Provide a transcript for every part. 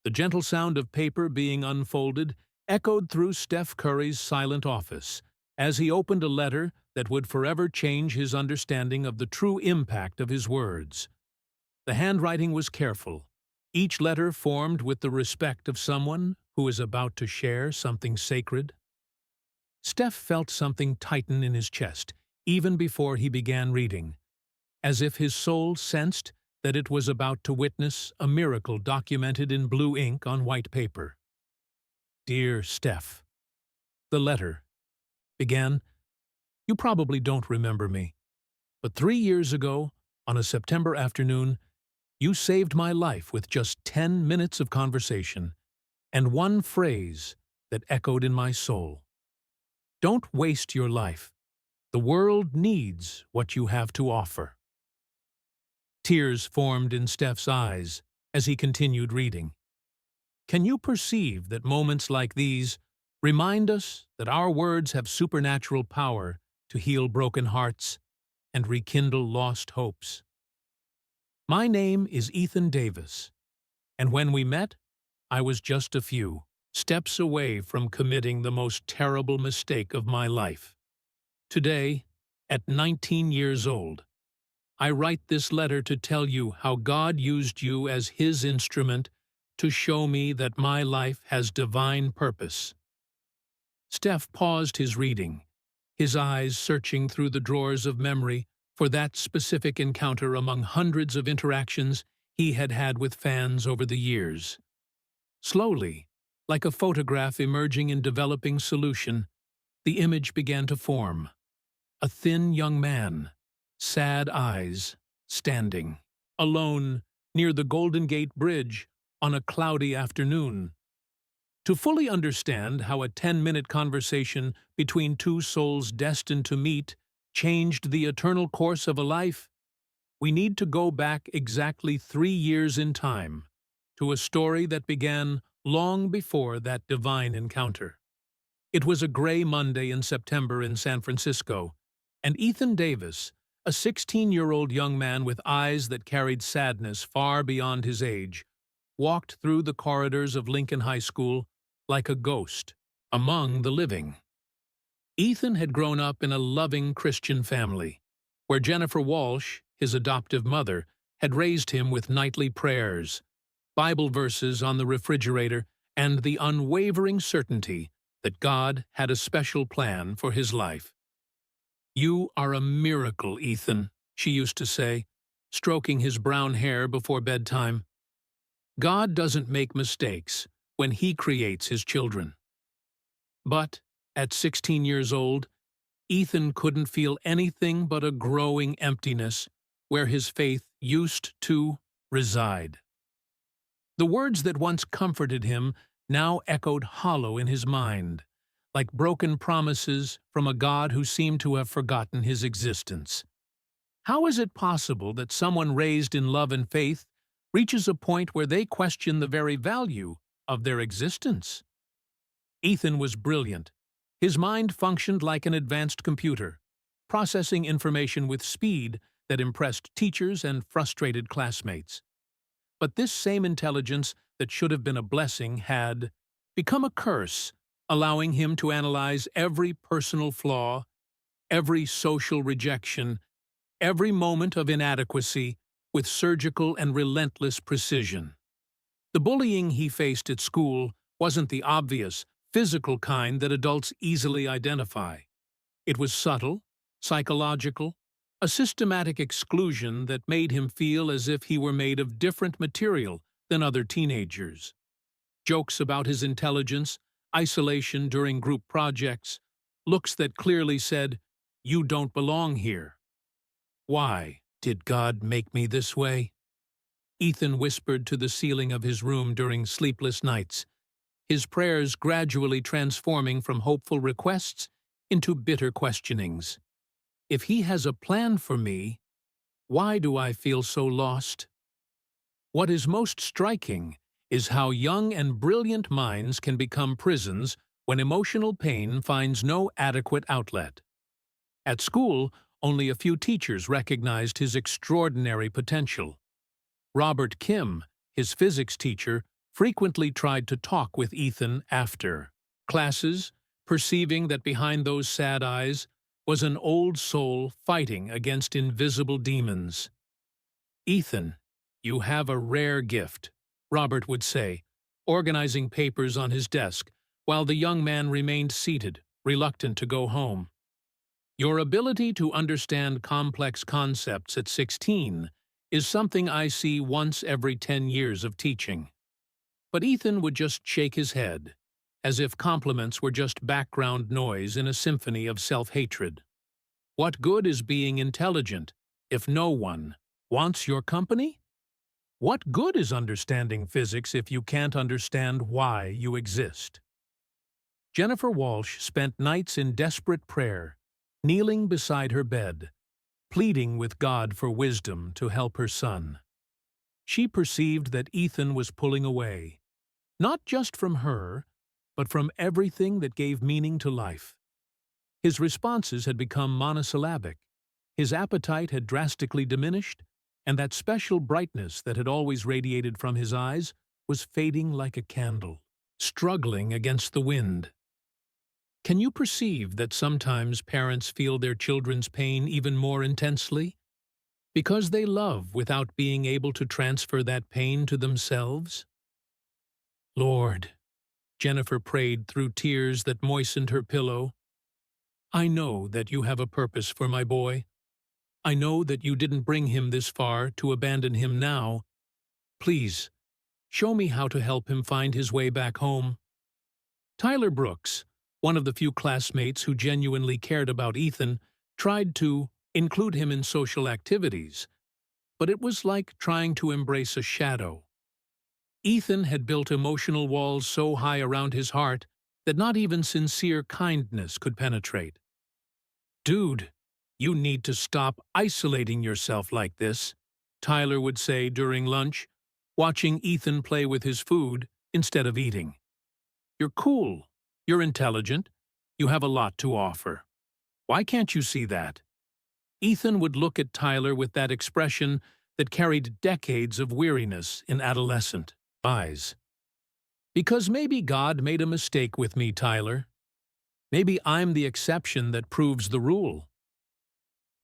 The gentle sound of paper being unfolded echoed through Steph Curry's silent office as he opened a letter that would forever change his understanding of the true impact of his words. The handwriting was careful, each letter formed with the respect of someone who is about to share something sacred. Steph felt something tighten in his chest, even before he began reading, as if his soul sensed that it was about to witness a miracle documented in blue ink on white paper. Dear Steph, the letter began, "You probably don't remember me, but 3 years ago, on a September afternoon, you saved my life with just 10 minutes of conversation and one phrase that echoed in my soul. Don't waste your life. The world needs what you have to offer." Tears formed in Steph's eyes as he continued reading. Can you perceive that moments like these remind us that our words have supernatural power to heal broken hearts and rekindle lost hopes? My name is Ethan Davis, and when we met, I was just a few steps away from committing the most terrible mistake of my life. Today, at 19 years old, I write this letter to tell you how God used you as His instrument to show me that my life has divine purpose. Steph paused his reading, his eyes searching through the drawers of memory for that specific encounter among hundreds of interactions he had had with fans over the years. Slowly, like a photograph emerging in developing solution, the image began to form. A thin young man, sad eyes, standing, alone, near the Golden Gate Bridge on a cloudy afternoon. To fully understand how a 10-minute conversation between two souls destined to meet changed the eternal course of a life, we need to go back exactly 3 years in time, to a story that began long before that divine encounter. It was a gray Monday in September in San Francisco, and Ethan Davis, a 16-year-old young man with eyes that carried sadness far beyond his age, walked through the corridors of Lincoln High School like a ghost among the living. Ethan had grown up in a loving Christian family, where Jennifer Walsh, his adoptive mother, had raised him with nightly prayers, Bible verses on the refrigerator, and the unwavering certainty that God had a special plan for his life. "You are a miracle, Ethan," she used to say, stroking his brown hair before bedtime. "God doesn't make mistakes when He creates His children." But, at 16 years old, Ethan couldn't feel anything but a growing emptiness where his faith used to reside. The words that once comforted him now echoed hollow in his mind, like broken promises from a God who seemed to have forgotten his existence. How is it possible that someone raised in love and faith reaches a point where they question the very value of their existence? Ethan was brilliant. His mind functioned like an advanced computer, processing information with speed that impressed teachers and frustrated classmates. But this same intelligence that should have been a blessing had become a curse, allowing him to analyze every personal flaw, every social rejection, every moment of inadequacy with surgical and relentless precision. The bullying he faced at school wasn't the obvious, physical kind that adults easily identify. It was subtle, psychological, a systematic exclusion that made him feel as if he were made of different material than other teenagers. Jokes about his intelligence, isolation during group projects, looks that clearly said, "You don't belong here." "Why did God make me this way?" Ethan whispered to the ceiling of his room during sleepless nights, his prayers gradually transforming from hopeful requests into bitter questionings. If He has a plan for me, why do I feel so lost? What is most striking is how young and brilliant minds can become prisons when emotional pain finds no adequate outlet. At school, only a few teachers recognized his extraordinary potential. Robert Kim, his physics teacher, frequently tried to talk with Ethan after classes, perceiving that behind those sad eyes was an old soul fighting against invisible demons. "Ethan, you have a rare gift," Robert would say, organizing papers on his desk, while the young man remained seated, reluctant to go home. "Your ability to understand complex concepts at 16 is something I see once every 10 years of teaching." But Ethan would just shake his head, as if compliments were just background noise in a symphony of self-hatred. What good is being intelligent if no one wants your company? What good is understanding physics if you can't understand why you exist? Jennifer Walsh spent nights in desperate prayer, kneeling beside her bed, pleading with God for wisdom to help her son. She perceived that Ethan was pulling away, not just from her, but from everything that gave meaning to life. His responses had become monosyllabic, his appetite had drastically diminished, and that special brightness that had always radiated from his eyes was fading like a candle, struggling against the wind. Can you perceive that sometimes parents feel their children's pain even more intensely? Because they love without being able to transfer that pain to themselves? "Lord," Jennifer prayed through tears that moistened her pillow, "I know that you have a purpose for my boy. I know that you didn't bring him this far to abandon him now. Please, show me how to help him find his way back home." Tyler Brooks, one of the few classmates who genuinely cared about Ethan, tried to include him in social activities, but it was like trying to embrace a shadow. Ethan had built emotional walls so high around his heart that not even sincere kindness could penetrate. "Dude, you need to stop isolating yourself like this," Tyler would say during lunch, watching Ethan play with his food instead of eating. "You're cool, you're intelligent, you have a lot to offer. Why can't you see that?" Ethan would look at Tyler with that expression that carried decades of weariness in adolescent eyes. "Because maybe God made a mistake with me, Tyler. Maybe I'm the exception that proves the rule."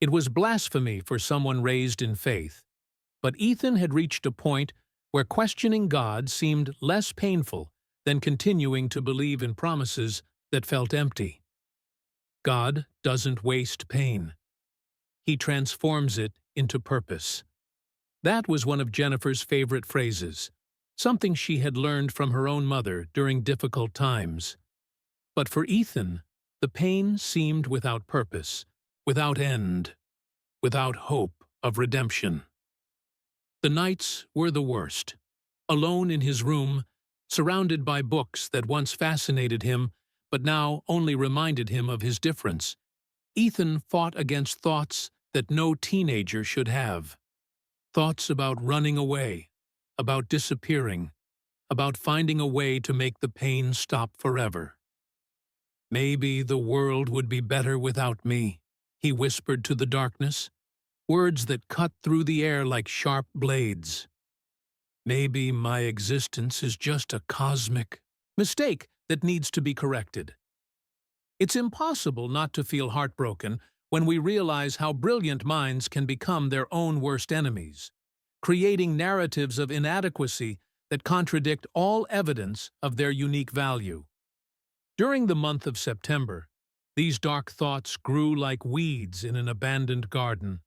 It was blasphemy for someone raised in faith, but Ethan had reached a point where questioning God seemed less painful than continuing to believe in promises that felt empty. God doesn't waste pain. He transforms it into purpose. That was one of Jennifer's favorite phrases, something she had learned from her own mother during difficult times. But for Ethan, the pain seemed without purpose, without end, without hope of redemption. The nights were the worst. Alone in his room, surrounded by books that once fascinated him but now only reminded him of his difference, Ethan fought against thoughts that no teenager should have. Thoughts about running away, about disappearing, about finding a way to make the pain stop forever. "Maybe the world would be better without me," he whispered to the darkness, words that cut through the air like sharp blades. "Maybe my existence is just a cosmic mistake that needs to be corrected." It's impossible not to feel heartbroken when we realize how brilliant minds can become their own worst enemies, creating narratives of inadequacy that contradict all evidence of their unique value. During the month of September, these dark thoughts grew like weeds in an abandoned garden.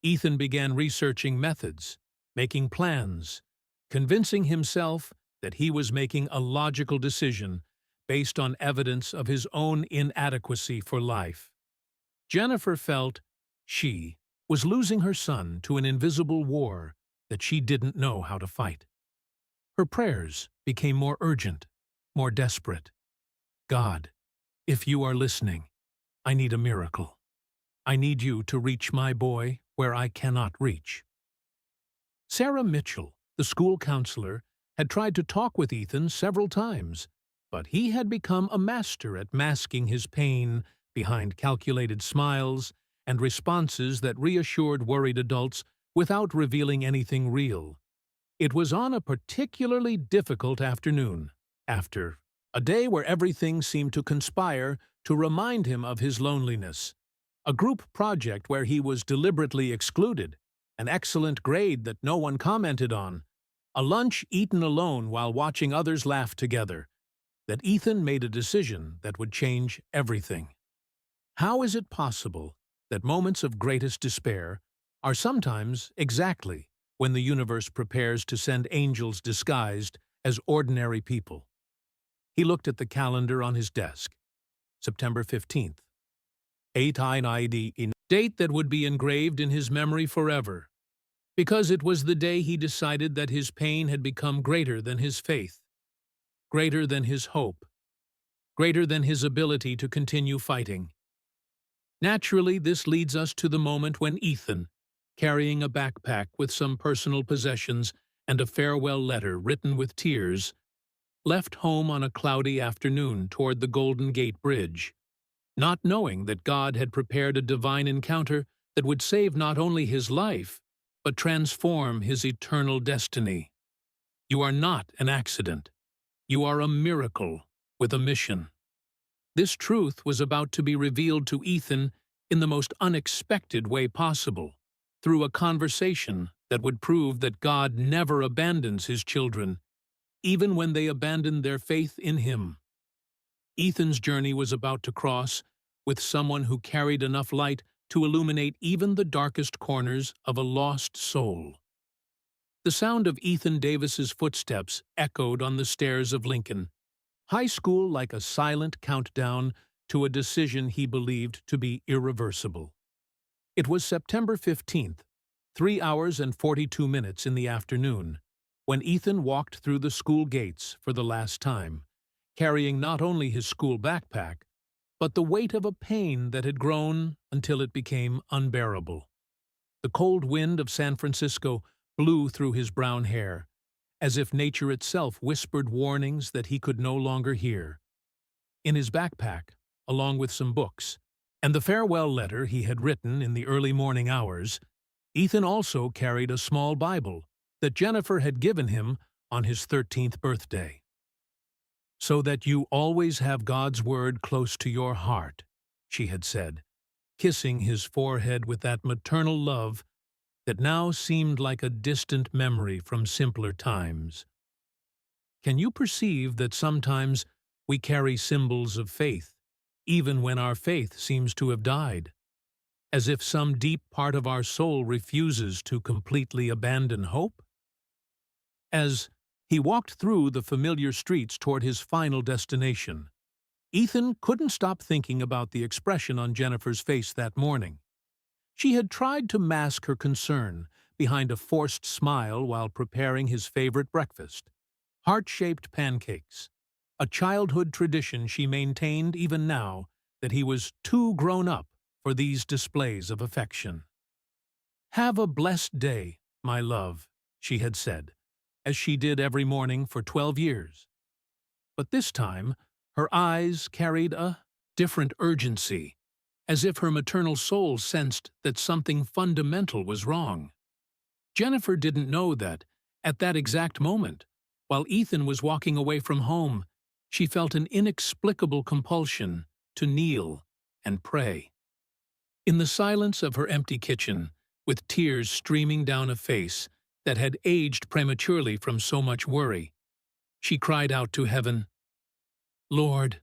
Ethan began researching methods, making plans, convincing himself that he was making a logical decision based on evidence of his own inadequacy for life. Jennifer felt she was losing her son to an invisible war that she didn't know how to fight. Her prayers became more urgent, more desperate. "God, if you are listening, I need a miracle. I need you to reach my boy where I cannot reach." Sarah Mitchell, the school counselor, had tried to talk with Ethan several times, but he had become a master at masking his pain behind calculated smiles and responses that reassured worried adults without revealing anything real. It was on a particularly difficult afternoon, after a day where everything seemed to conspire to remind him of his loneliness, a group project where he was deliberately excluded, an excellent grade that no one commented on, a lunch eaten alone while watching others laugh together, that Ethan made a decision that would change everything. How is it possible that moments of greatest despair are sometimes exactly when the universe prepares to send angels disguised as ordinary people? He looked at the calendar on his desk. September 15th. 8 in date that would be engraved in his memory forever, because it was the day he decided that his pain had become greater than his faith, greater than his hope, greater than his ability to continue fighting. Naturally, this leads us to the moment when Ethan, carrying a backpack with some personal possessions and a farewell letter written with tears, left home on a cloudy afternoon toward the Golden Gate Bridge, not knowing that God had prepared a divine encounter that would save not only his life, but transform his eternal destiny. You are not an accident. You are a miracle with a mission. This truth was about to be revealed to Ethan in the most unexpected way possible, through a conversation that would prove that God never abandons his children, even when they abandon their faith in him. Ethan's journey was about to cross with someone who carried enough light to illuminate even the darkest corners of a lost soul. The sound of Ethan Davis's footsteps echoed on the stairs of Lincoln High School like a silent countdown to a decision he believed to be irreversible. It was September 15th, 3 hours and 42 minutes in the afternoon, when Ethan walked through the school gates for the last time, carrying not only his school backpack, but the weight of a pain that had grown until it became unbearable. The cold wind of San Francisco blew through his brown hair, as if nature itself whispered warnings that he could no longer hear. In his backpack, along with some books, and the farewell letter he had written in the early morning hours, Ethan also carried a small Bible that Jennifer had given him on his 13th birthday. "So that you always have God's word close to your heart," she had said, kissing his forehead with that maternal love that now seemed like a distant memory from simpler times. Can you perceive that sometimes we carry symbols of faith, even when our faith seems to have died, as if some deep part of our soul refuses to completely abandon hope? As he walked through the familiar streets toward his final destination, Ethan couldn't stop thinking about the expression on Jennifer's face that morning. She had tried to mask her concern behind a forced smile while preparing his favorite breakfast, heart-shaped pancakes, a childhood tradition she maintained even now that he was too grown up for these displays of affection. "Have a blessed day, my love," she had said, as she did every morning for 12 years. But this time, her eyes carried a different urgency, as if her maternal soul sensed that something fundamental was wrong. Jennifer didn't know that, at that exact moment, while Ethan was walking away from home, she felt an inexplicable compulsion to kneel and pray. In the silence of her empty kitchen, with tears streaming down a face that had aged prematurely from so much worry, she cried out to heaven, "Lord,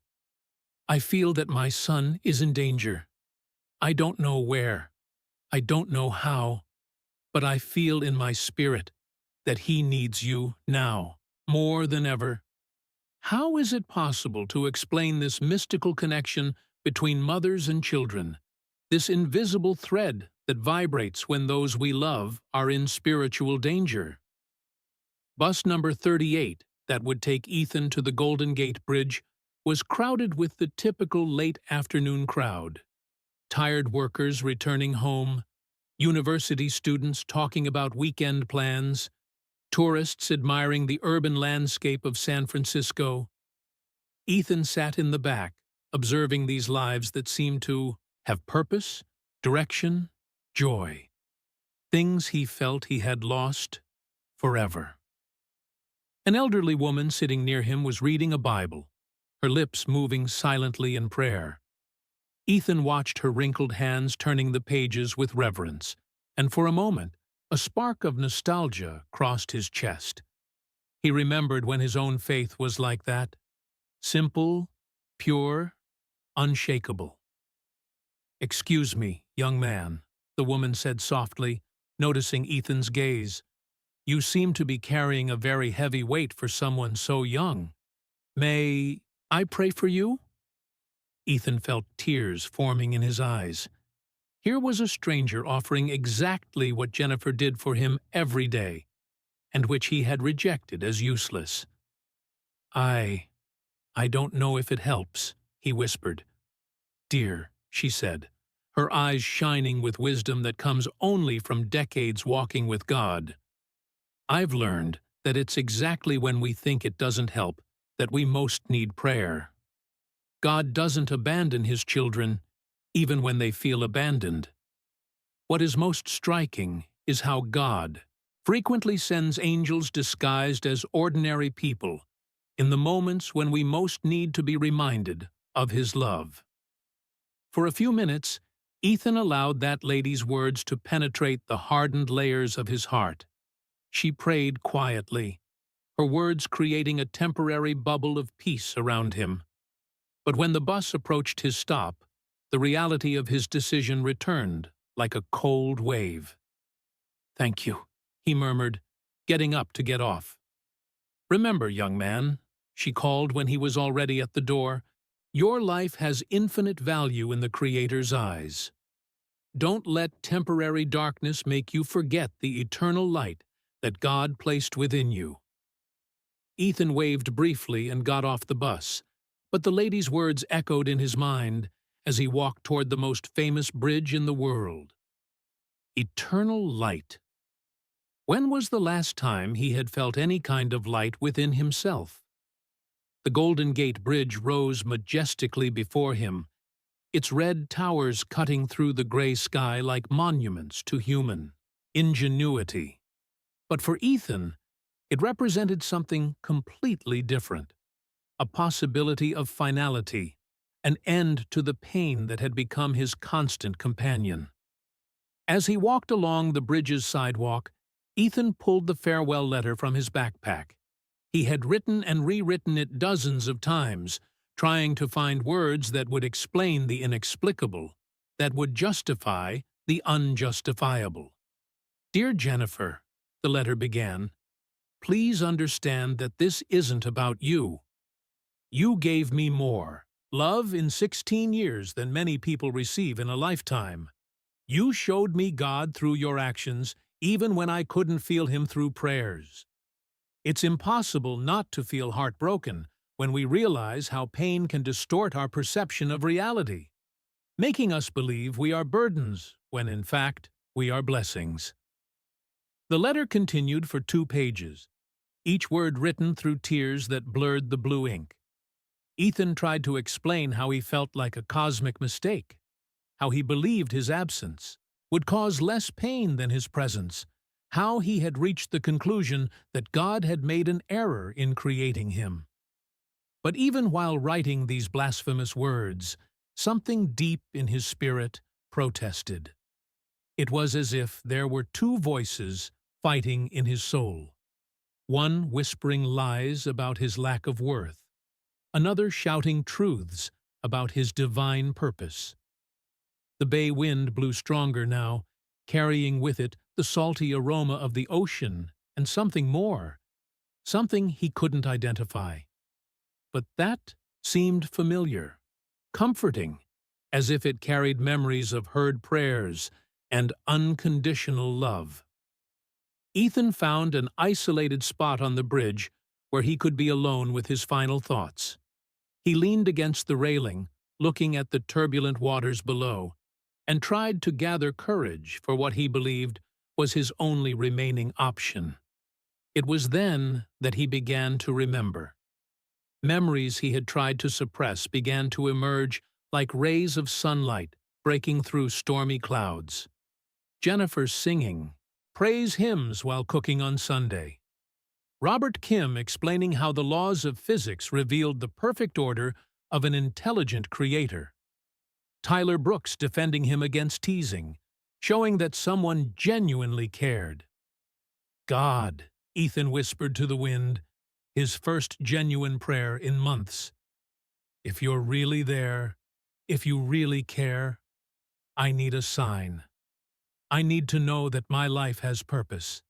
I feel that my son is in danger. I don't know where, I don't know how, but I feel in my spirit that he needs you now, more than ever." How is it possible to explain this mystical connection between mothers and children, this invisible thread that vibrates when those we love are in spiritual danger? Bus number 38, that would take Ethan to the Golden Gate Bridge, was crowded with the typical late afternoon crowd. Tired workers returning home, university students talking about weekend plans, tourists admiring the urban landscape of San Francisco. Ethan sat in the back, observing these lives that seemed to have purpose, direction, joy, things he felt he had lost forever. An elderly woman sitting near him was reading a Bible, her lips moving silently in prayer. Ethan watched her wrinkled hands turning the pages with reverence, and for a moment, a spark of nostalgia crossed his chest. He remembered when his own faith was like that, simple, pure, unshakable. "Excuse me, young man," the woman said softly, noticing Ethan's gaze. "You seem to be carrying a very heavy weight for someone so young. May I pray for you?" Ethan felt tears forming in his eyes. Here was a stranger offering exactly what Jennifer did for him every day, and which he had rejected as useless. I don't know if it helps," he whispered. "Dear," she said, her eyes shining with wisdom that comes only from decades walking with God. "I've learned that it's exactly when we think it doesn't help that we most need prayer. God doesn't abandon His children, even when they feel abandoned. What is most striking is how God frequently sends angels disguised as ordinary people in the moments when we most need to be reminded of His love." For a few minutes, Ethan allowed that lady's words to penetrate the hardened layers of his heart. She prayed quietly, her words creating a temporary bubble of peace around him. But when the bus approached his stop, the reality of his decision returned like a cold wave. "Thank you," he murmured, getting up to get off. "Remember, young man," she called when he was already at the door, "your life has infinite value in the Creator's eyes. Don't let temporary darkness make you forget the eternal light that God placed within you." Ethan waved briefly and got off the bus, but the lady's words echoed in his mind as he walked toward the most famous bridge in the world. Eternal light. When was the last time he had felt any kind of light within himself? The Golden Gate Bridge rose majestically before him, its red towers cutting through the gray sky like monuments to human ingenuity. But for Ethan, it represented something completely different, a possibility of finality, an end to the pain that had become his constant companion. As he walked along the bridge's sidewalk, Ethan pulled the farewell letter from his backpack. He had written and rewritten it dozens of times, trying to find words that would explain the inexplicable, that would justify the unjustifiable. "Dear Jennifer," the letter began, "please understand that this isn't about you. You gave me more love in 16 years than many people receive in a lifetime. You showed me God through your actions, even when I couldn't feel Him through prayers. It's impossible not to feel heartbroken when we realize how pain can distort our perception of reality, making us believe we are burdens when in fact we are blessings." The letter continued for 2 pages, each word written through tears that blurred the blue ink. Ethan tried to explain how he felt like a cosmic mistake, how he believed his absence would cause less pain than his presence, how he had reached the conclusion that God had made an error in creating him. But even while writing these blasphemous words, something deep in his spirit protested. It was as if there were 2 voices fighting in his soul, one whispering lies about his lack of worth, another shouting truths about his divine purpose. The bay wind blew stronger now, carrying with it the salty aroma of the ocean and something more, something he couldn't identify. But that seemed familiar, comforting, as if it carried memories of heard prayers and unconditional love. Ethan found an isolated spot on the bridge where he could be alone with his final thoughts. He leaned against the railing, looking at the turbulent waters below, and tried to gather courage for what he believed was his only remaining option. It was then that he began to remember. Memories he had tried to suppress began to emerge like rays of sunlight breaking through stormy clouds. Jennifer singing praise hymns while cooking on Sunday. Robert Kim explaining how the laws of physics revealed the perfect order of an intelligent creator. Tyler Brooks defending him against teasing, showing that someone genuinely cared. God, Ethan whispered to the wind, his first genuine prayer in months. If you're really there, if you really care, I need a sign. I need to know that my life has purpose,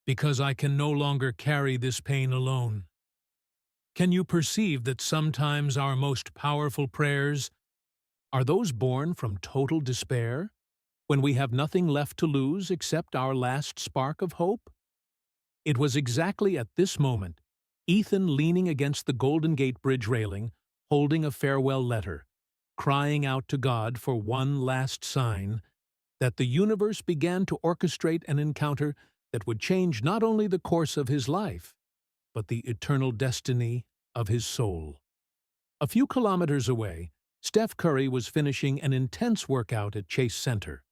because I can no longer carry this pain alone. Can you perceive that sometimes our most powerful prayers are those born from total despair, when we have nothing left to lose except our last spark of hope? It was exactly at this moment, Ethan leaning against the Golden Gate Bridge railing, holding a farewell letter, crying out to God for one last sign, that the universe began to orchestrate an encounter that would change not only the course of his life, but the eternal destiny of his soul. A few kilometers away, Steph Curry was finishing an intense workout at Chase Center.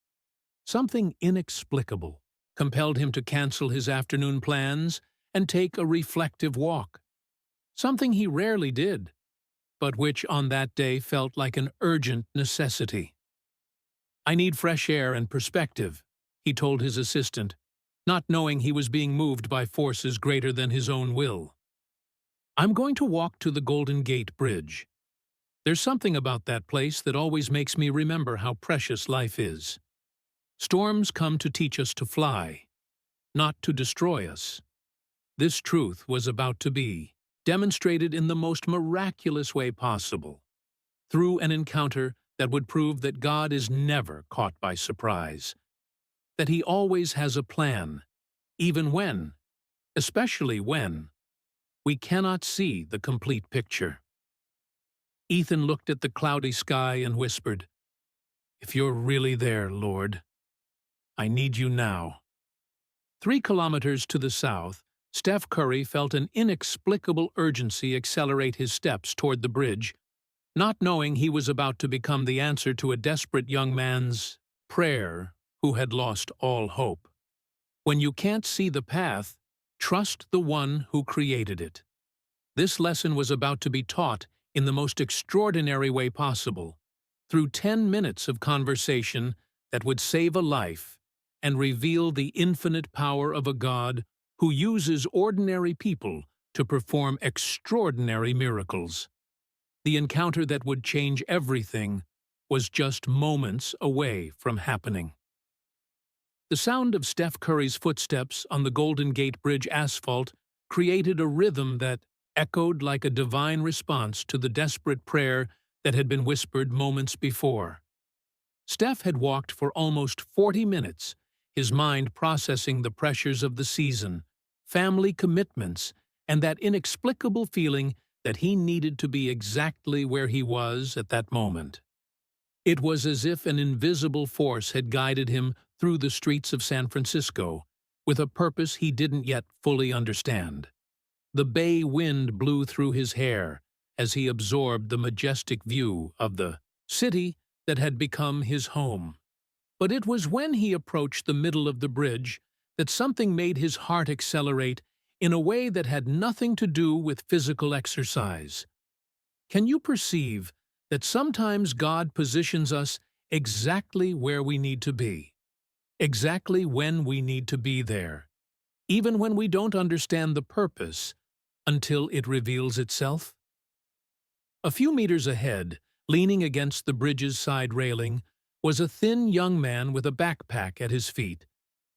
Something inexplicable compelled him to cancel his afternoon plans and take a reflective walk. Something he rarely did, but which on that day felt like an urgent necessity. I need fresh air and perspective, he told his assistant, not knowing he was being moved by forces greater than his own will. I'm going to walk to the Golden Gate Bridge. There's something about that place that always makes me remember how precious life is. Storms come to teach us to fly, not to destroy us. This truth was about to be demonstrated in the most miraculous way possible, through an encounter that would prove that God is never caught by surprise, that He always has a plan, even when, especially when, we cannot see the complete picture. Ethan looked at the cloudy sky and whispered, "If you're really there, Lord, I need you now." 3 kilometers to the south, Steph Curry felt an inexplicable urgency accelerate his steps toward the bridge, not knowing he was about to become the answer to a desperate young man's prayer who had lost all hope. When you can't see the path, trust the one who created it. This lesson was about to be taught in the most extraordinary way possible, through 10 minutes of conversation that would save a life and reveal the infinite power of a God who uses ordinary people to perform extraordinary miracles. The encounter that would change everything was just moments away from happening. The sound of Steph Curry's footsteps on the Golden Gate Bridge asphalt created a rhythm that echoed like a divine response to the desperate prayer that had been whispered moments before. Steph had walked for almost 40 minutes, his mind processing the pressures of the season, family commitments, and that inexplicable feeling that he needed to be exactly where he was at that moment. It was as if an invisible force had guided him through the streets of San Francisco, with a purpose he didn't yet fully understand. The bay wind blew through his hair as he absorbed the majestic view of the city that had become his home. But it was when he approached the middle of the bridge that something made his heart accelerate in a way that had nothing to do with physical exercise. Can you perceive that sometimes God positions us exactly where we need to be, exactly when we need to be there, even when we don't understand the purpose until it reveals itself? A few meters ahead, leaning against the bridge's side railing, was a thin young man with a backpack at his feet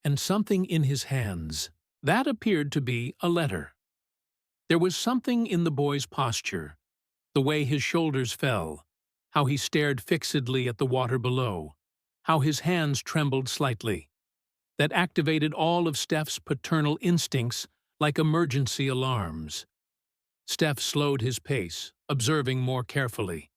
and something in his hands. That appeared to be a letter. There was something in the boy's posture, the way his shoulders fell, how he stared fixedly at the water below, how his hands trembled slightly, that activated all of Steph's paternal instincts like emergency alarms. Steph slowed his pace, observing more carefully.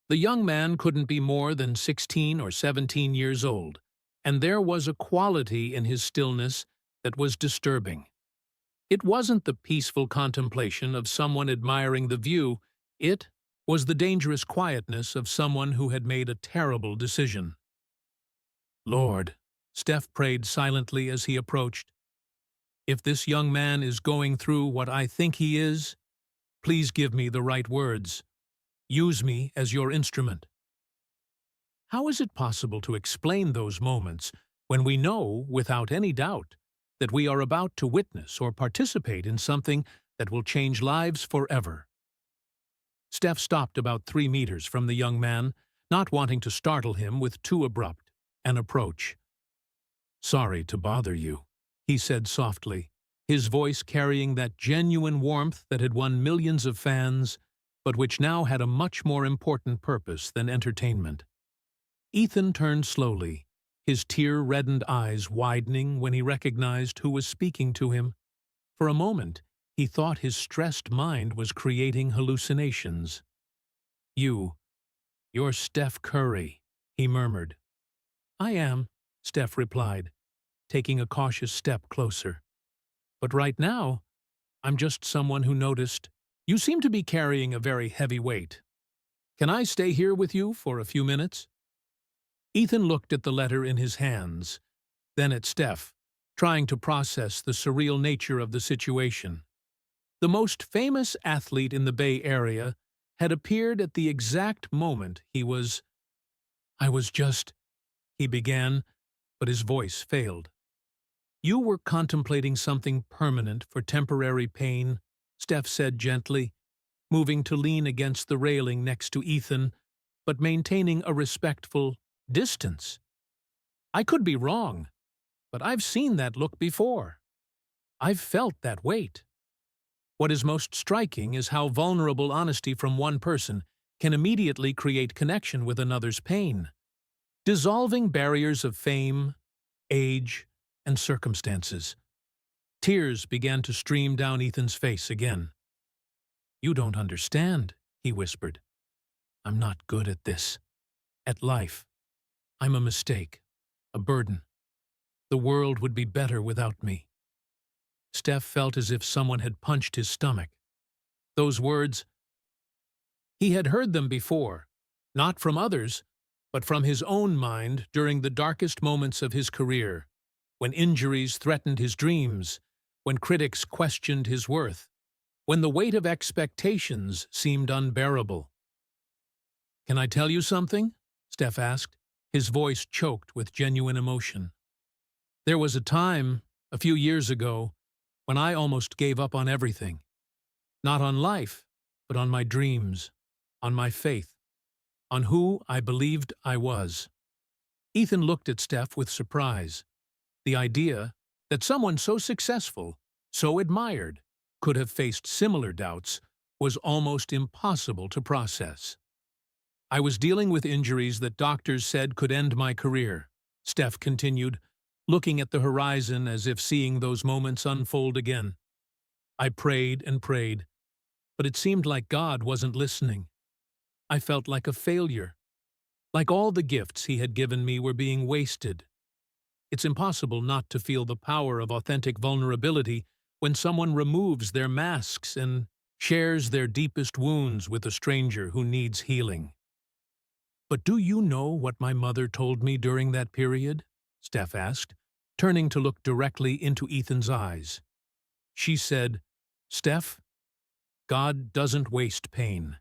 The young man couldn't be more than 16 or 17 years old, and there was a quality in his stillness that was disturbing. It wasn't the peaceful contemplation of someone admiring the view, it was the dangerous quietness of someone who had made a terrible decision. "Lord," Steph prayed silently as he approached, If this young man is going through what I think he is, please give me the right words. Use me as your instrument. How is it possible to explain those moments when we know, without any doubt, that we are about to witness or participate in something that will change lives forever? Steph stopped about 3 meters from the young man, not wanting to startle him with too abrupt an approach. "Sorry to bother you," he said softly, his voice carrying that genuine warmth that had won millions of fans, but which now had a much more important purpose than entertainment. Ethan turned slowly, his tear-reddened eyes widening when he recognized who was speaking to him. For a moment, he thought his stressed mind was creating hallucinations. You're Steph Curry," he murmured. "I am," Steph replied, taking a cautious step closer. "But right now, I'm just someone who noticed. You seem to be carrying a very heavy weight. Can I stay here with you for a few minutes?" Ethan looked at the letter in his hands, then at Steph, trying to process the surreal nature of the situation. The most famous athlete in the Bay Area had appeared at the exact moment "I was just," he began, but his voice failed. "You were contemplating something permanent for temporary pain," Steph said gently, moving to lean against the railing next to Ethan, but maintaining a respectful distance. "I could be wrong, but I've seen that look before. I've felt that weight. What is most striking is how vulnerable honesty from one person can immediately create connection with another's pain, dissolving barriers of fame, age, and circumstances." Tears began to stream down Ethan's face again. "You don't understand," he whispered. "I'm not good at this. At life. I'm a mistake. A burden. The world would be better without me." Steph felt as if someone had punched his stomach. Those words, he had heard them before, not from others, but from his own mind during the darkest moments of his career, when injuries threatened his dreams, when critics questioned his worth, when the weight of expectations seemed unbearable. "Can I tell you something?" Steph asked, his voice choked with genuine emotion. "There was a time, a few years ago, when I almost gave up on everything. Not on life, but on my dreams, on my faith, on who I believed I was." Ethan looked at Steph with surprise. The idea that someone so successful, so admired, could have faced similar doubts was almost impossible to process. "I was dealing with injuries that doctors said could end my career," Steph continued, looking at the horizon as if seeing those moments unfold again. "I prayed and prayed, but it seemed like God wasn't listening. I felt like a failure, like all the gifts He had given me were being wasted. It's impossible not to feel the power of authentic vulnerability when someone removes their masks and shares their deepest wounds with a stranger who needs healing." "But do you know what my mother told me during that period?" Steph asked, turning to look directly into Ethan's eyes. She said, "Steph, God doesn't waste pain.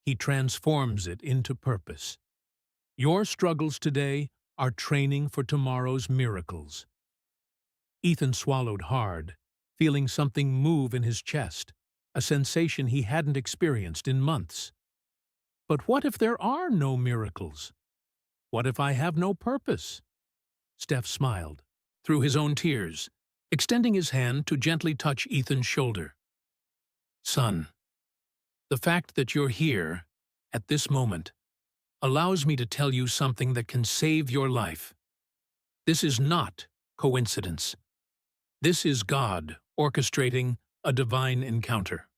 He transforms it into purpose. Your struggles today are training for tomorrow's miracles." Ethan swallowed hard, feeling something move in his chest, a sensation he hadn't experienced in months. "But what if there are no miracles? What if I have no purpose?" Steph smiled, through his own tears, extending his hand to gently touch Ethan's shoulder. "Son, the fact that you're here, at this moment, allows me to tell you something that can save your life. This is not coincidence. This is God orchestrating a divine encounter."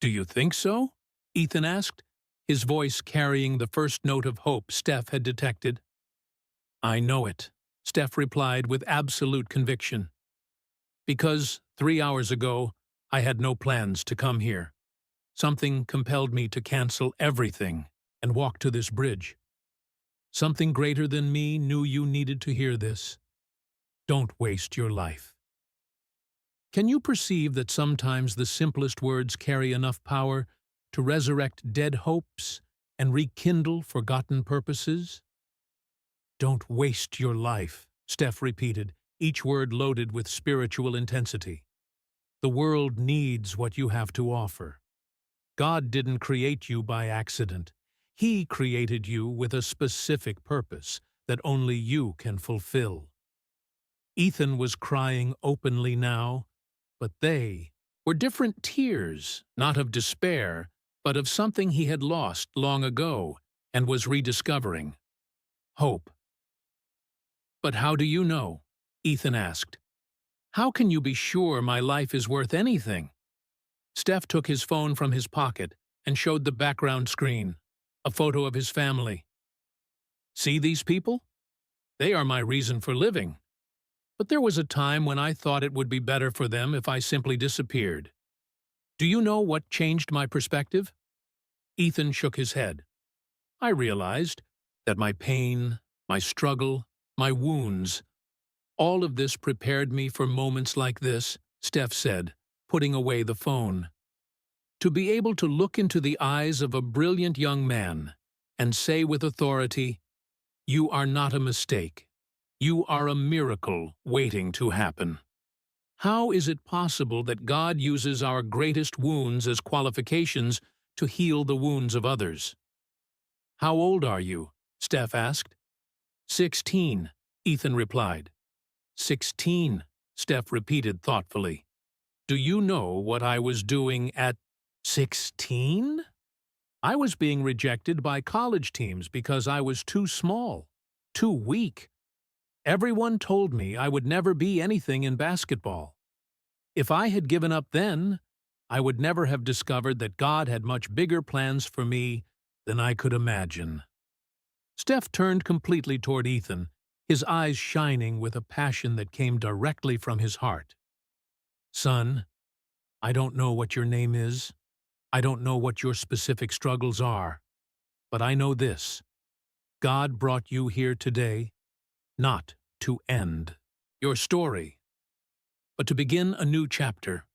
"Do you think so?" Ethan asked, his voice carrying the first note of hope Steph had detected. "I know it," Steph replied with absolute conviction. "Because 3 hours ago, I had no plans to come here. Something compelled me to cancel everything and walk to this bridge. Something greater than me knew you needed to hear this. Don't waste your life. Can you perceive that sometimes the simplest words carry enough power to resurrect dead hopes and rekindle forgotten purposes? Don't waste your life, Steph repeated, each word loaded with spiritual intensity. The world needs what you have to offer. God didn't create you by accident. He created you with a specific purpose that only you can fulfill. Ethan was crying openly now, but they were different tears, not of despair, but of something he had lost long ago and was rediscovering: hope. "But how do you know?" Ethan asked. "How can you be sure my life is worth anything?" Steph took his phone from his pocket and showed the background screen, a photo of his family. "See these people? They are my reason for living. But there was a time when I thought it would be better for them if I simply disappeared. Do you know what changed my perspective?" Ethan shook his head. "I realized that my pain, my struggle, my wounds, all of this prepared me for moments like this," Steph said, putting away the phone. "To be able to look into the eyes of a brilliant young man and say with authority, 'You are not a mistake. You are a miracle waiting to happen.' How is it possible that God uses our greatest wounds as qualifications to heal the wounds of others?" "How old are you?" Steph asked. 16, Ethan replied. 16, Steph repeated thoughtfully. "Do you know what I was doing at 16? I was being rejected by college teams because I was too small, too weak. Everyone told me I would never be anything in basketball. If I had given up then, I would never have discovered that God had much bigger plans for me than I could imagine." Steph turned completely toward Ethan, his eyes shining with a passion that came directly from his heart. "Son, I don't know what your name is. I don't know what your specific struggles are. But I know this: God brought you here today not to end your story, but to begin a new chapter."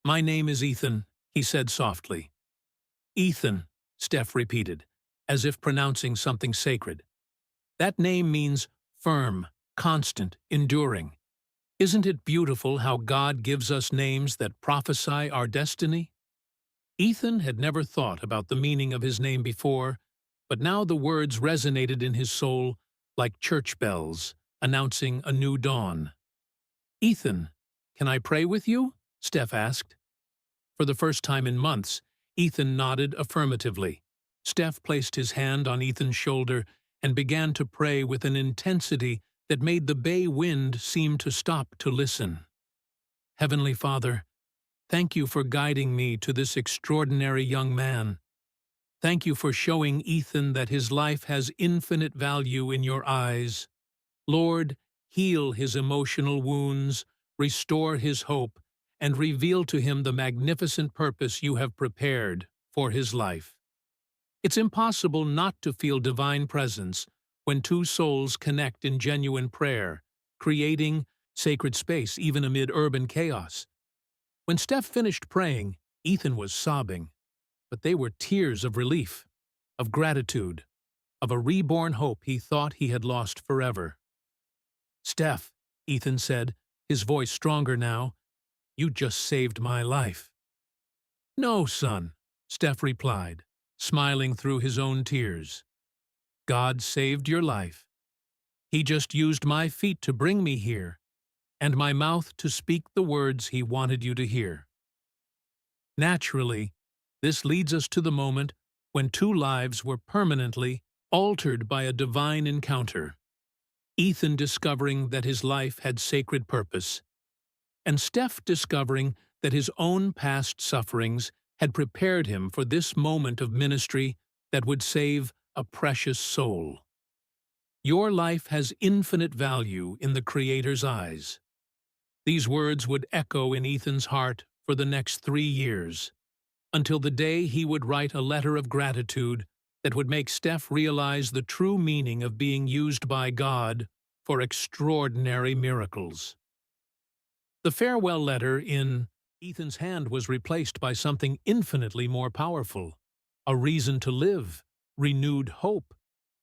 "My name is Ethan," he said softly. "Ethan," Steph repeated, as if pronouncing something sacred. "That name means firm, constant, enduring. Isn't it beautiful how God gives us names that prophesy our destiny?" Ethan had never thought about the meaning of his name before, but now the words resonated in his soul like church bells, announcing a new dawn. "Ethan, can I pray with you?" Steph asked. For the first time in months, Ethan nodded affirmatively. Steph placed his hand on Ethan's shoulder and began to pray with an intensity that made the bay wind seem to stop to listen. "Heavenly Father, thank you for guiding me to this extraordinary young man. Thank you for showing Ethan that his life has infinite value in your eyes. Lord, heal his emotional wounds, restore his hope, and reveal to him the magnificent purpose you have prepared for his life." It's impossible not to feel divine presence when two souls connect in genuine prayer, creating sacred space even amid urban chaos. When Steph finished praying, Ethan was sobbing, but they were tears of relief, of gratitude, of a reborn hope he thought he had lost forever. "Steph," Ethan said, his voice stronger now, "you just saved my life." "No, son," Steph replied, smiling through his own tears. "God saved your life. He just used my feet to bring me here, and my mouth to speak the words he wanted you to hear." Naturally, this leads us to the moment when two lives were permanently altered by a divine encounter. Ethan discovering that his life had sacred purpose, and Steph discovering that his own past sufferings had prepared him for this moment of ministry that would save a precious soul. Your life has infinite value in the Creator's eyes. These words would echo in Ethan's heart for the next 3 years, until the day he would write a letter of gratitude that would make Steph realize the true meaning of being used by God for extraordinary miracles. The farewell letter in Ethan's hand was replaced by something infinitely more powerful, a reason to live, renewed hope,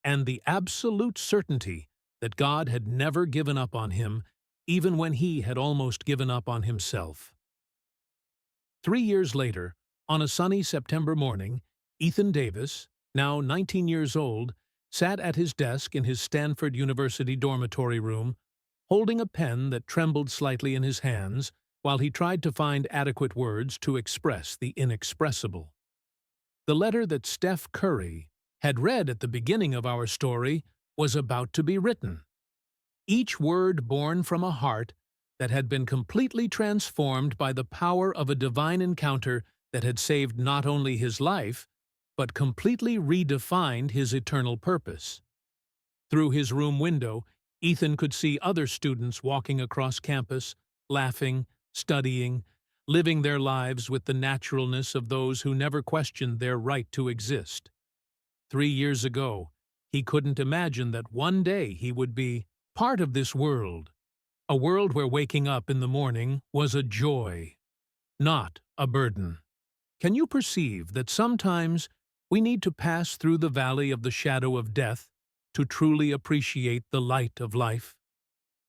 and the absolute certainty that God had never given up on him, even when he had almost given up on himself. 3 years later, on a sunny September morning, Ethan Davis, now 19 years old, sat at his desk in his Stanford University dormitory room, holding a pen that trembled slightly in his hands while he tried to find adequate words to express the inexpressible. The letter that Steph Curry had read at the beginning of our story was about to be written. Each word born from a heart that had been completely transformed by the power of a divine encounter that had saved not only his life, but completely redefined his eternal purpose. Through his room window, Ethan could see other students walking across campus, laughing, studying, living their lives with the naturalness of those who never questioned their right to exist. 3 years ago, he couldn't imagine that one day he would be part of this world, a world where waking up in the morning was a joy, not a burden. Can you perceive that sometimes we need to pass through the valley of the shadow of death to truly appreciate the light of life?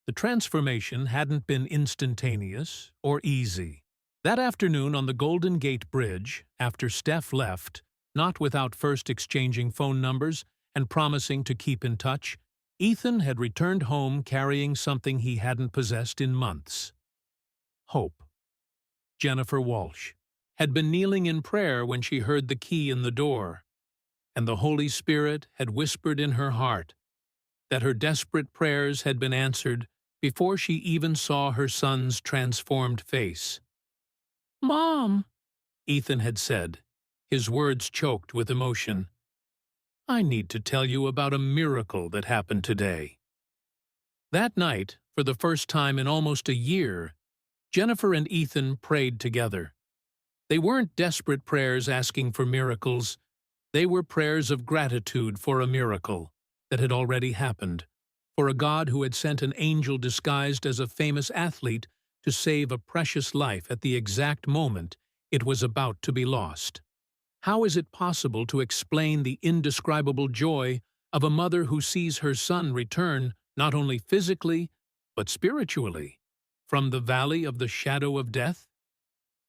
The transformation hadn't been instantaneous or easy. That afternoon on the Golden Gate Bridge, after Steph left, not without first exchanging phone numbers and promising to keep in touch, Ethan had returned home carrying something he hadn't possessed in months. Hope. Jennifer Walsh had been kneeling in prayer when she heard the key in the door, and the Holy Spirit had whispered in her heart that her desperate prayers had been answered before she even saw her son's transformed face. "Mom," Ethan had said, his words choked with emotion, "I need to tell you about a miracle that happened today." That night, for the first time in almost a year, Jennifer and Ethan prayed together. They weren't desperate prayers asking for miracles. They were prayers of gratitude for a miracle that had already happened, for a God who had sent an angel disguised as a famous athlete to save a precious life at the exact moment it was about to be lost. How is it possible to explain the indescribable joy of a mother who sees her son return not only physically, but spiritually, from the valley of the shadow of death?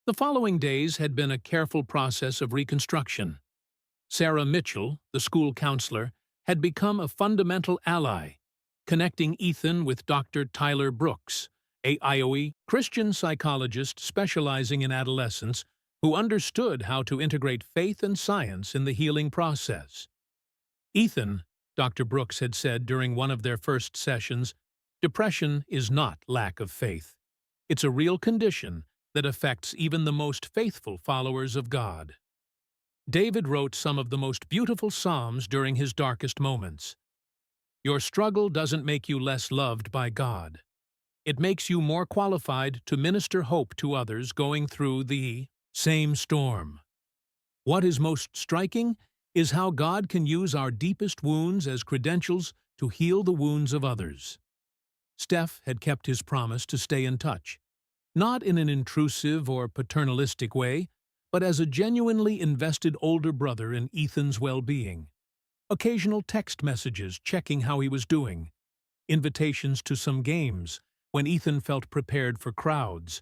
The following days had been a careful process of reconstruction. Sarah Mitchell, the school counselor, had become a fundamental ally, connecting Ethan with Dr. Tyler Brooks, a IOE Christian psychologist specializing in adolescence who understood how to integrate faith and science in the healing process. "Ethan," Dr. Brooks had said during one of their first sessions, "depression is not lack of faith. It's a real condition that affects even the most faithful followers of God." David wrote some of the most beautiful psalms during his darkest moments. Your struggle doesn't make you less loved by God. It makes you more qualified to minister hope to others going through the same storm. What is most striking is how God can use our deepest wounds as credentials to heal the wounds of others. Steph had kept his promise to stay in touch, not in an intrusive or paternalistic way, but as a genuinely invested older brother in Ethan's well-being. Occasional text messages checking how he was doing, invitations to some games when Ethan felt prepared for crowds,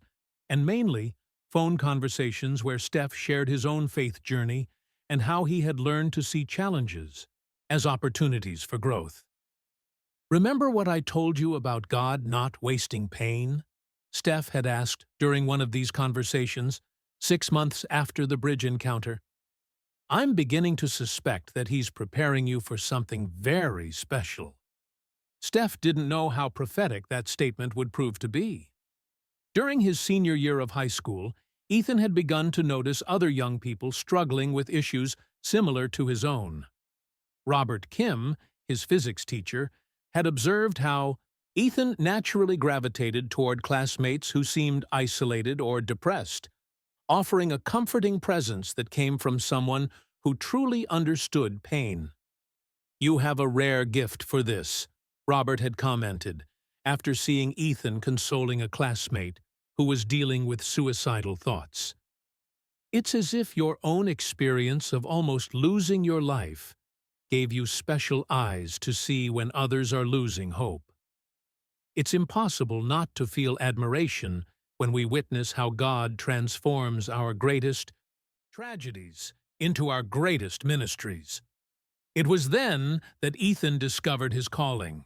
and mainly phone conversations where Steph shared his own faith journey and how he had learned to see challenges as opportunities for growth. "Remember what I told you about God not wasting pain?" Steph had asked during one of these conversations, 6 months after the bridge encounter. "I'm beginning to suspect that he's preparing you for something very special." Steph didn't know how prophetic that statement would prove to be. During his senior year of high school, Ethan had begun to notice other young people struggling with issues similar to his own. Robert Kim, his physics teacher, had observed how Ethan naturally gravitated toward classmates who seemed isolated or depressed, offering a comforting presence that came from someone who truly understood pain. "You have a rare gift for this," Robert had commented, after seeing Ethan consoling a classmate who was dealing with suicidal thoughts. It's as if your own experience of almost losing your life gave you special eyes to see when others are losing hope. It's impossible not to feel admiration when we witness how God transforms our greatest tragedies into our greatest ministries. It was then that Ethan discovered his calling.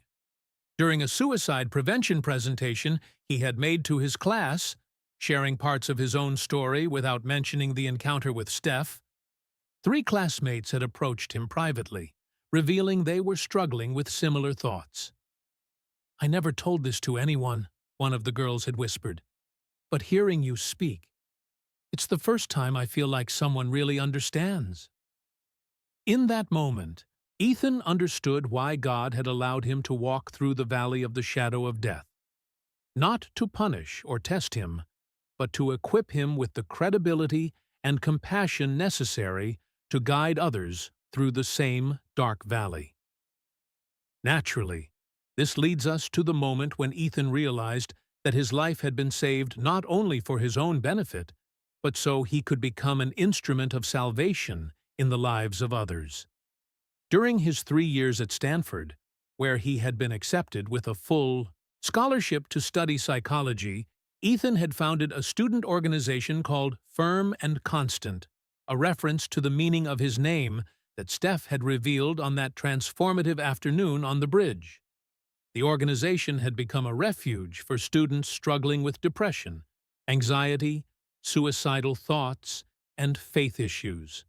During a suicide prevention presentation he had made to his class, sharing parts of his own story without mentioning the encounter with Steph, 3 classmates had approached him privately, revealing they were struggling with similar thoughts. "I never told this to anyone," one of the girls had whispered, "but hearing you speak, it's the first time I feel like someone really understands." In that moment, Ethan understood why God had allowed him to walk through the valley of the shadow of death. Not to punish or test him, but to equip him with the credibility and compassion necessary to guide others through the same dark valley. Naturally, this leads us to the moment when Ethan realized that his life had been saved not only for his own benefit, but so he could become an instrument of salvation in the lives of others. During his 3 years at Stanford, where he had been accepted with a full scholarship to study psychology, Ethan had founded a student organization called Firm and Constant, a reference to the meaning of his name that Steph had revealed on that transformative afternoon on the bridge. The organization had become a refuge for students struggling with depression, anxiety, suicidal thoughts, and faith issues.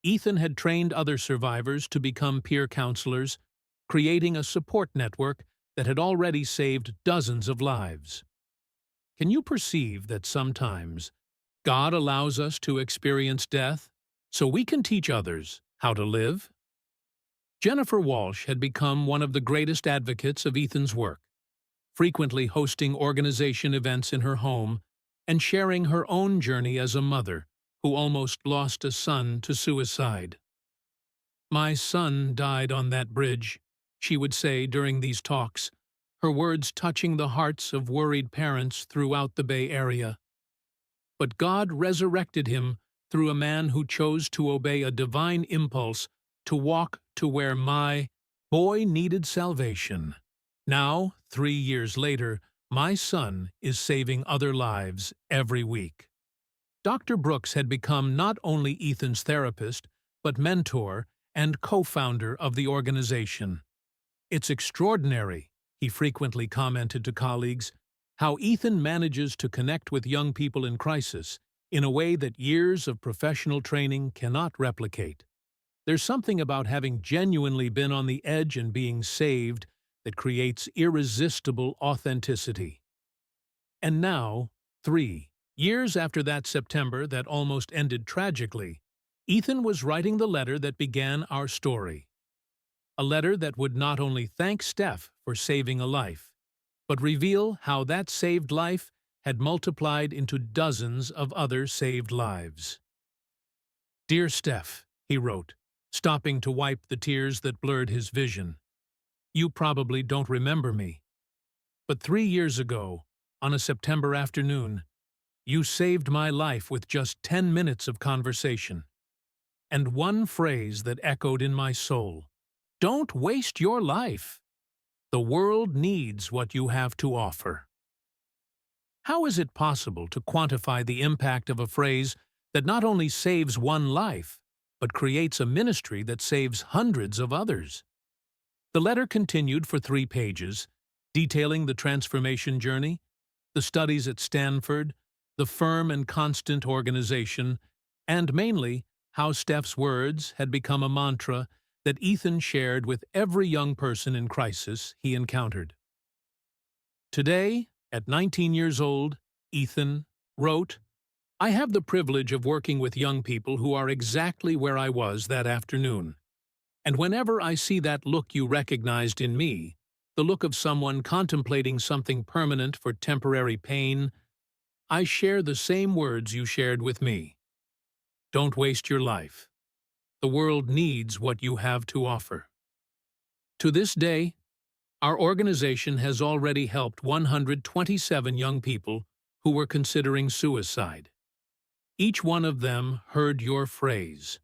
Ethan had trained other survivors to become peer counselors, creating a support network that had already saved dozens of lives. Can you perceive that sometimes God allows us to experience death so we can teach others how to live? Jennifer Walsh had become one of the greatest advocates of Ethan's work, frequently hosting organization events in her home and sharing her own journey as a mother who almost lost a son to suicide. "My son died on that bridge," she would say during these talks, her words touching the hearts of worried parents throughout the Bay Area. "But God resurrected him through a man who chose to obey a divine impulse to walk to where my boy needed salvation. Now, 3 years later, my son is saving other lives every week." Dr. Brooks had become not only Ethan's therapist, but mentor and co-founder of the organization. "It's extraordinary," he frequently commented to colleagues, "how Ethan manages to connect with young people in crisis in a way that years of professional training cannot replicate. There's something about having genuinely been on the edge and being saved that creates irresistible authenticity." And now, 3 years after that September that almost ended tragically, Ethan was writing the letter that began our story. A letter that would not only thank Steph for saving a life, but reveal how that saved life had multiplied into dozens of other saved lives. "Dear Steph," he wrote, stopping to wipe the tears that blurred his vision. "You probably don't remember me, but 3 years ago, on a September afternoon, you saved my life with just 10 minutes of conversation. And one phrase that echoed in my soul: don't waste your life. The world needs what you have to offer." How is it possible to quantify the impact of a phrase that not only saves one life, but creates a ministry that saves hundreds of others? The letter continued for 3 pages, detailing the transformation journey, the studies at Stanford, the Firm and Constant organization, and mainly how Steph's words had become a mantra that Ethan shared with every young person in crisis he encountered. Today, at 19 years old, Ethan wrote, "I have the privilege of working with young people who are exactly where I was that afternoon. And whenever I see that look you recognized in me, the look of someone contemplating something permanent for temporary pain, I share the same words you shared with me. Don't waste your life. The world needs what you have to offer." To this day, our organization has already helped 127 young people who were considering suicide. Each one of them heard your phrase.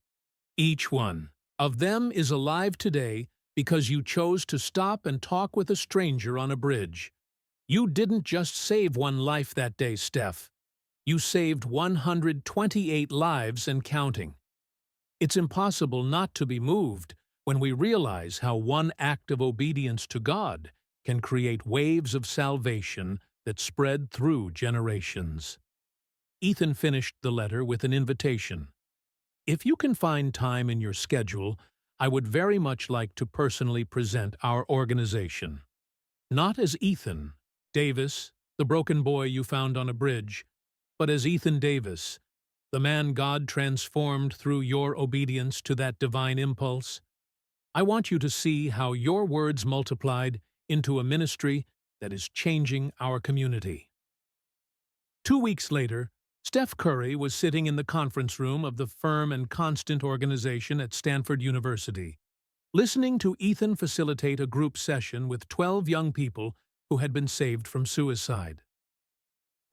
Each one of them is alive today because you chose to stop and talk with a stranger on a bridge. You didn't just save one life that day, Steph. You saved 128 lives and counting. It's impossible not to be moved when we realize how one act of obedience to God can create waves of salvation that spread through generations. Ethan finished the letter with an invitation. If you can find time in your schedule, I would very much like to personally present our organization. Not as Ethan Davis, the broken boy you found on a bridge, but as Ethan Davis, the man God transformed through your obedience to that divine impulse. I want you to see how your words multiplied into a ministry that is changing our community. 2 weeks later, Steph Curry was sitting in the conference room of the Firm and Constant organization at Stanford University, listening to Ethan facilitate a group session with 12 young people who had been saved from suicide.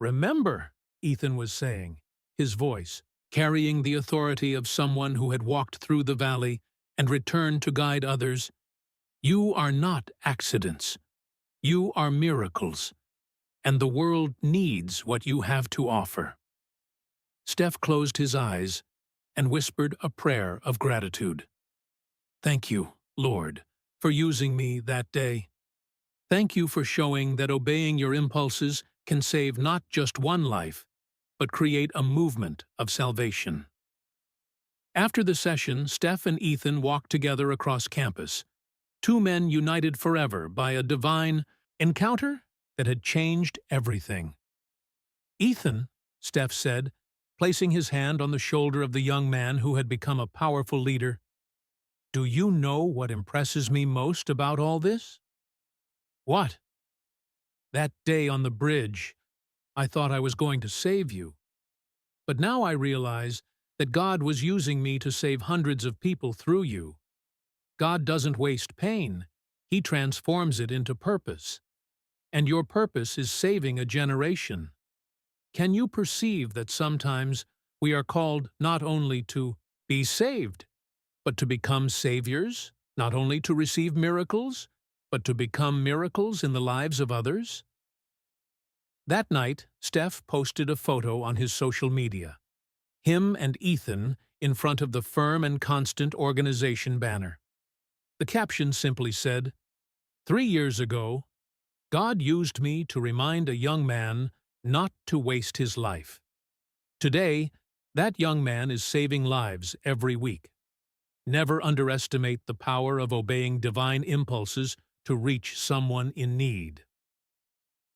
"Remember," Ethan was saying, his voice carrying the authority of someone who had walked through the valley and returned to guide others, "you are not accidents. You are miracles, and the world needs what you have to offer." Steph closed his eyes and whispered a prayer of gratitude. "Thank you, Lord, for using me that day. Thank you for showing that obeying your impulses can save not just one life, but create a movement of salvation." After the session, Steph and Ethan walked together across campus, two men united forever by a divine encounter that had changed everything. "Ethan," Steph said, placing his hand on the shoulder of the young man who had become a powerful leader, "do you know what impresses me most about all this?" "What?" "That day on the bridge, I thought I was going to save you. But now I realize that God was using me to save hundreds of people through you. God doesn't waste pain. He transforms it into purpose. And your purpose is saving a generation. Can you perceive that sometimes we are called not only to be saved, but to become saviors, not only to receive miracles, but to become miracles in the lives of others?" That night, Steph posted a photo on his social media. Him and Ethan in front of the Firm and Constant organization banner. The caption simply said, "3 years ago, God used me to remind a young man not to waste his life. Today, that young man is saving lives every week. Never underestimate the power of obeying divine impulses to reach someone in need."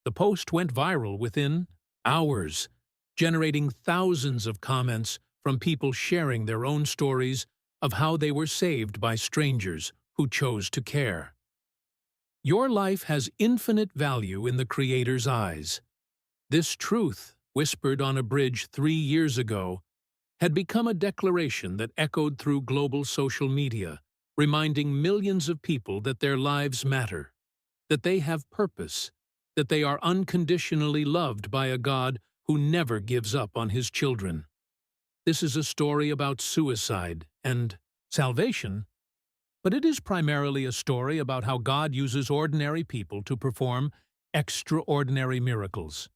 The post went viral within hours, generating thousands of comments from people sharing their own stories of how they were saved by strangers who chose to care. Your life has infinite value in the Creator's eyes. This truth, whispered on a bridge 3 years ago, had become a declaration that echoed through global social media, reminding millions of people that their lives matter, that they have purpose, that they are unconditionally loved by a God who never gives up on his children. This is a story about suicide and salvation, but it is primarily a story about how God uses ordinary people to perform extraordinary miracles.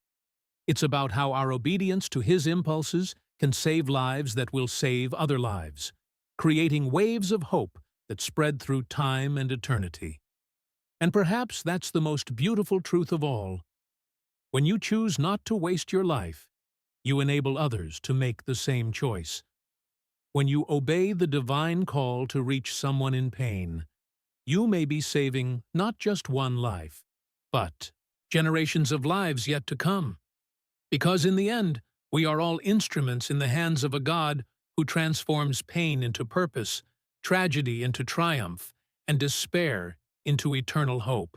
It's about how our obedience to his impulses can save lives that will save other lives, creating waves of hope that spread through time and eternity. And perhaps that's the most beautiful truth of all. When you choose not to waste your life, you enable others to make the same choice. When you obey the divine call to reach someone in pain, you may be saving not just one life, but generations of lives yet to come. Because in the end, we are all instruments in the hands of a God who transforms pain into purpose, tragedy into triumph, and despair into eternal hope.